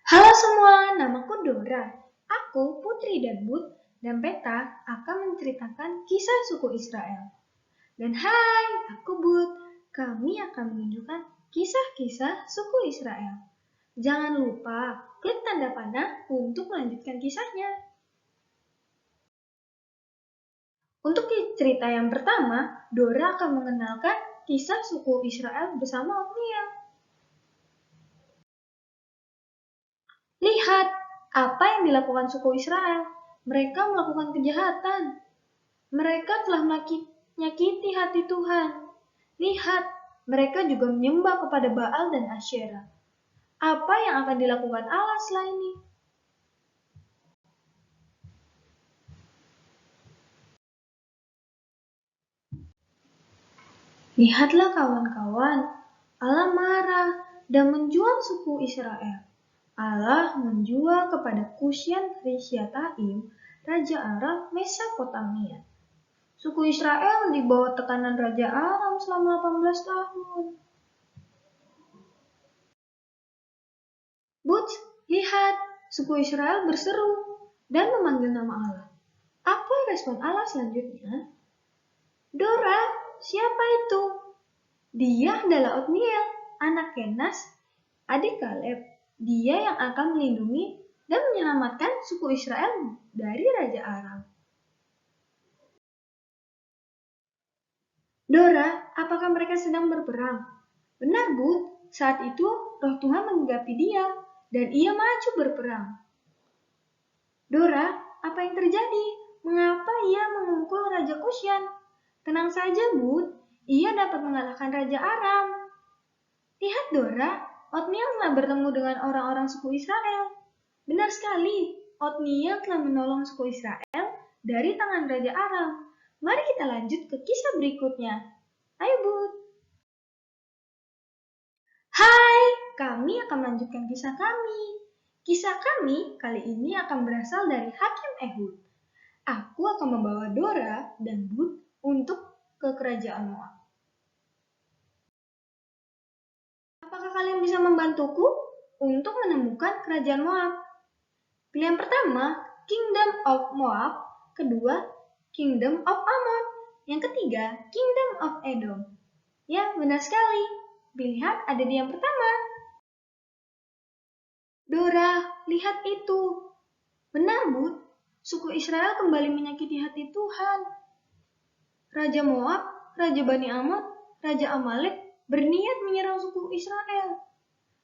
Halo semua, namaku Dora. Aku, Putri dan Bud, dan Peta akan menceritakan kisah suku Israel. Dan hai, aku Bud. Kami akan menunjukkan kisah-kisah suku Israel. Jangan lupa klik tanda panah untuk melanjutkan kisahnya. Untuk cerita yang pertama, Dora akan mengenalkan kisah suku Israel bersama Othniel. Lihat apa yang dilakukan suku Israel. Mereka melakukan kejahatan. Mereka telah menyakiti hati Tuhan. Lihat, mereka juga menyembah kepada Baal dan Asyera. Apa yang akan dilakukan Allah setelah ini? Lihatlah kawan-kawan, Allah marah dan menjual suku Israel. Allah menjual kepada Kusyan Rishyataim, Raja Aram Mesopotamia. Suku Israel di bawah tekanan Raja Aram selama 18 tahun. Butch, lihat, suku Israel berseru dan memanggil nama Allah. Apa respon Allah selanjutnya? Dora, siapa itu? Dia adalah Othniel, anak Kenas, adik Kaleb. Dia yang akan melindungi dan menyelamatkan suku Israel dari Raja Aram. Dora, apakah mereka sedang berperang? Benar, Bu. Saat itu, roh Tuhan menggenapi dia, dan ia maju berperang. Dora, apa yang terjadi? Mengapa ia memukul Raja Kusyan? Tenang saja, Bud. Ia dapat mengalahkan Raja Aram. Lihat, Dora. Othniel telah bertemu dengan orang-orang suku Israel. Benar sekali. Othniel telah menolong suku Israel dari tangan Raja Aram. Mari kita lanjut ke kisah berikutnya. Ayo, Bud. Hai, kami akan melanjutkan kisah kami. Kisah kami kali ini akan berasal dari Hakim Ehud. Aku akan membawa Dora dan Bud untuk ke kerajaan Moab. Apakah kalian bisa membantuku untuk menemukan kerajaan Moab? Pilihan pertama, Kingdom of Moab. Kedua, Kingdom of Ammon. Yang ketiga, Kingdom of Edom. Ya, benar sekali. Pilihan ada di yang pertama. Dora, lihat itu. Benar, Bud. Suku Israel kembali menyakiti hati Tuhan. Raja Moab, Raja Bani Ammon, Raja Amalek berniat menyerang suku Israel.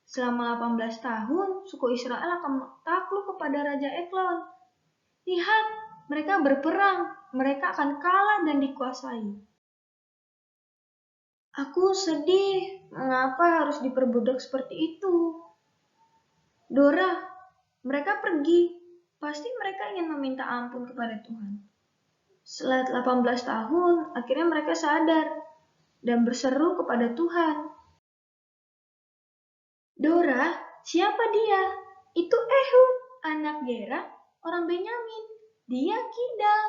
Selama 18 tahun, suku Israel akan takluk kepada Raja Eglon. Lihat, mereka berperang. Mereka akan kalah dan dikuasai. Aku sedih. Mengapa harus diperbudak seperti itu? Dora, mereka pergi. Pasti mereka ingin meminta ampun kepada Tuhan. Setelah 18 tahun, akhirnya mereka sadar dan berseru kepada Tuhan. Dora, siapa dia? Itu Ehud, anak Gera, orang Benyamin. Dia kidal.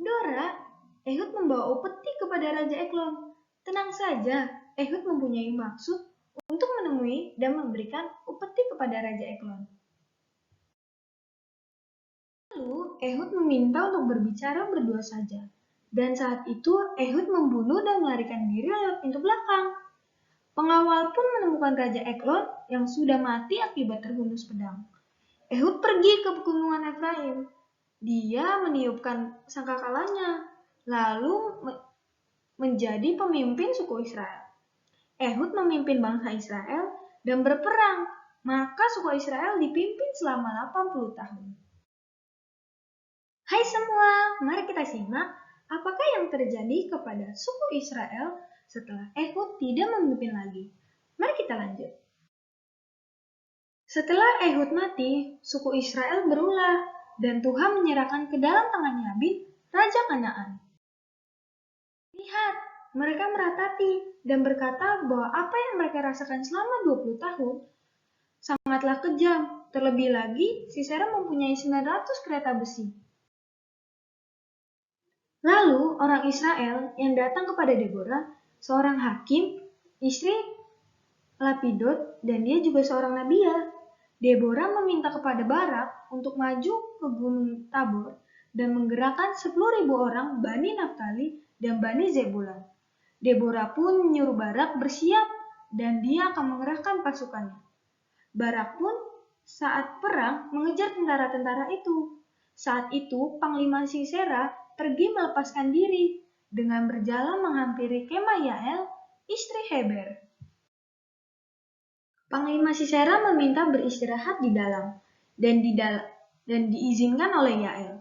Dora, Ehud membawa upeti kepada Raja Eglon. Tenang saja, Ehud mempunyai maksud untuk menemui dan memberikan upeti kepada Raja Eglon. Lalu, Ehud meminta untuk berbicara berdua saja. Dan saat itu, Ehud membunuh dan melarikan diri lewat pintu belakang. Pengawal pun menemukan Raja Eglon yang sudah mati akibat terhunus pedang. Ehud pergi ke pegunungan Efraim. Dia meniupkan sangkakalanya, lalu menjadi pemimpin suku Israel. Ehud memimpin bangsa Israel dan berperang, maka suku Israel dipimpin selama 80 tahun. Hai semua, mari kita simak apakah yang terjadi kepada suku Israel setelah Ehud tidak memimpin lagi. Mari kita lanjut. Setelah Ehud mati, suku Israel berulah dan Tuhan menyerahkan ke dalam tangan Yabin, Raja Kanaan. Lihat, mereka meratapi dan berkata bahwa apa yang mereka rasakan selama 20 tahun sangatlah kejam. Terlebih lagi, Sisera mempunyai 900 kereta besi. Lalu orang Israel yang datang kepada Deborah, seorang hakim, istri Lapidot, dan dia juga seorang nabiah. Deborah meminta kepada Barak untuk maju ke Gunung Tabor dan menggerakkan 10.000 orang Bani Naftali dan Bani Zebulun. Deborah pun menyuruh Barak bersiap dan dia akan mengerahkan pasukannya. Barak pun saat perang mengejar tentara-tentara itu. Saat itu Panglima Sisera pergi melepaskan diri dengan berjalan menghampiri kemah Yael, istri Heber. Panglima Sisera meminta beristirahat di dalam dan diizinkan oleh Yael.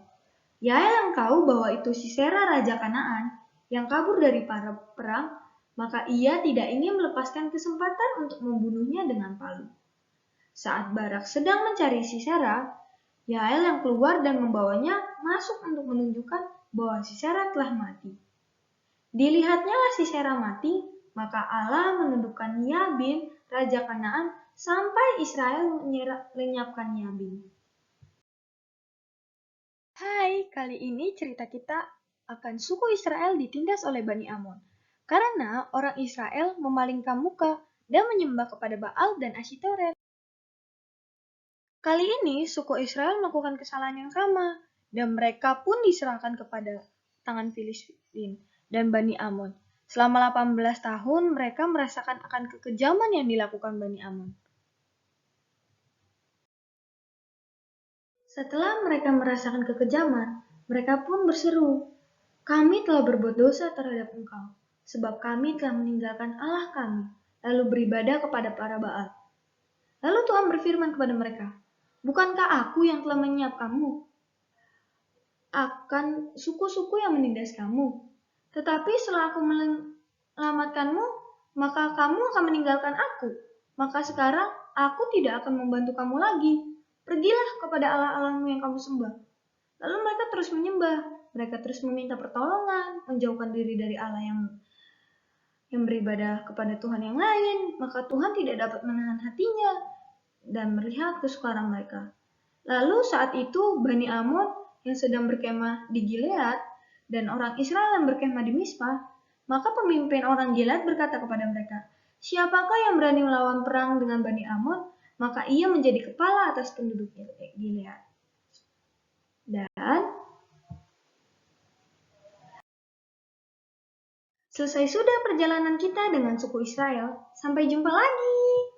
Yael yang tahu bahwa itu Sisera Raja Kanaan yang kabur dari para perang, maka ia tidak ingin melepaskan kesempatan untuk membunuhnya dengan palu. Saat Barak sedang mencari Sisera, Yael yang keluar dan membawanya masuk untuk menunjukkan bahwa Sisera telah mati. Dilihatnya lah Sisera mati, maka Allah menundukkan Yabin, Raja Kanaan, sampai Israel lenyapkan Yabin. Hai, kali ini cerita kita akan suku Israel ditindas oleh Bani Amon. Karena orang Israel memalingkan muka dan menyembah kepada Baal dan Asyitoret. Kali ini suku Israel melakukan kesalahan yang sama, dan mereka pun diserahkan kepada tangan Filistin dan Bani Amon. Selama 18 tahun mereka merasakan akan kekejaman yang dilakukan Bani Amon. Setelah mereka merasakan kekejaman, mereka pun berseru, "Kami telah berbuat dosa terhadap Engkau, sebab kami telah meninggalkan Allah kami, lalu beribadah kepada para Baal." Lalu Tuhan berfirman kepada mereka, "Bukankah aku yang telah menyiapkanmu akan suku-suku yang menindas kamu? Tetapi setelah aku menyelamatkanmu, maka kamu akan meninggalkan aku. Maka sekarang aku tidak akan membantu kamu lagi. Pergilah kepada Allah-Allahmu yang kamu sembah." Lalu mereka terus menyembah. Mereka terus meminta pertolongan, menjauhkan diri dari Allah yang beribadah kepada Tuhan yang lain. Maka Tuhan tidak dapat menahan hatinya dan melihat kesukaran mereka. Lalu saat itu Bani Amon yang sedang berkemah di Gilead dan orang Israel yang berkemah di Mispa, maka pemimpin orang Gilead berkata kepada mereka, "Siapakah yang berani melawan perang dengan Bani Amon, maka ia menjadi kepala atas penduduk Gilead." Dan selesai sudah perjalanan kita dengan suku Israel. Sampai jumpa lagi.